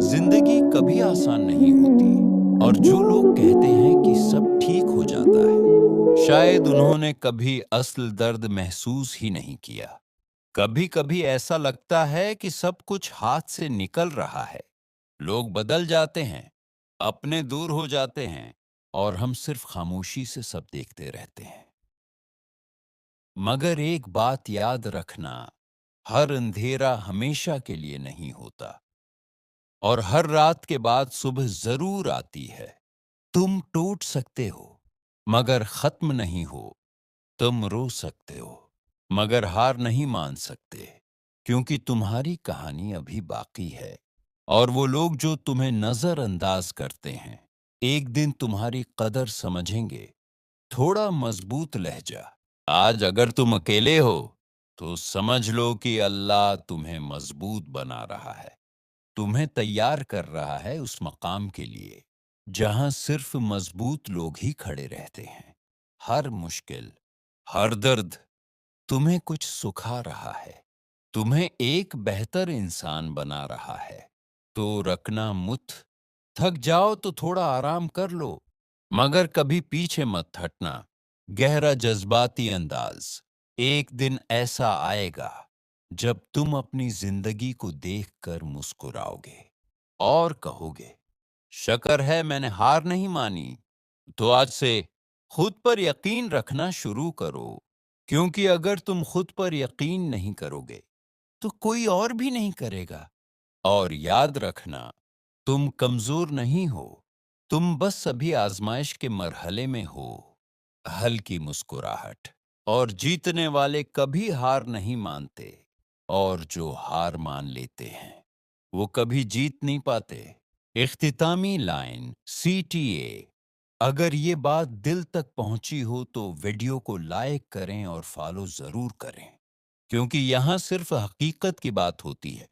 जिंदगी कभी आसान नहीं होती और जो लोग कहते हैं कि सब ठीक हो जाता है, शायद उन्होंने कभी असल दर्द महसूस ही नहीं किया। कभी कभी ऐसा लगता है कि सब कुछ हाथ से निकल रहा है। लोग बदल जाते हैं, अपने दूर हो जाते हैं और हम सिर्फ खामोशी से सब देखते रहते हैं। मगर एक बात याद रखना, हर अंधेरा हमेशा के लिए नहीं होता और हर रात के बाद सुबह जरूर आती है। तुम टूट सकते हो मगर खत्म नहीं हो। तुम रो सकते हो मगर हार नहीं मान सकते, क्योंकि तुम्हारी कहानी अभी बाकी है। और वो लोग जो तुम्हें नजरअंदाज करते हैं, एक दिन तुम्हारी कदर समझेंगे। थोड़ा मजबूत लहजा। आज अगर तुम अकेले हो तो समझ लो कि अल्लाह तुम्हें मजबूत बना रहा है, तुम्हें तैयार कर रहा है उस मकाम के लिए जहां सिर्फ मजबूत लोग ही खड़े रहते हैं। हर मुश्किल, हर दर्द तुम्हें कुछ सुखा रहा है, तुम्हें एक बेहतर इंसान बना रहा है। तो रखना मुत, थक जाओ तो थोड़ा आराम कर लो, मगर कभी पीछे मत हटना। गहरा जज्बाती अंदाज। एक दिन ऐसा आएगा जब तुम अपनी जिंदगी को देखकर मुस्कुराओगे और कहोगे, शक्र है मैंने हार नहीं मानी। तो आज से खुद पर यकीन रखना शुरू करो, क्योंकि अगर तुम खुद पर यकीन नहीं करोगे तो कोई और भी नहीं करेगा। और याद रखना, तुम कमजोर नहीं हो, तुम बस अभी आजमाइश के मरहले में हो। हल्की मुस्कुराहट। और जीतने वाले कभी हार नहीं मानते, और जो हार मान लेते हैं वो कभी जीत नहीं पाते। इख्तितामी लाइन CTA। अगर ये बात दिल तक पहुंची हो तो वीडियो को लाइक करें और फॉलो जरूर करें, क्योंकि यहाँ सिर्फ हकीकत की बात होती है।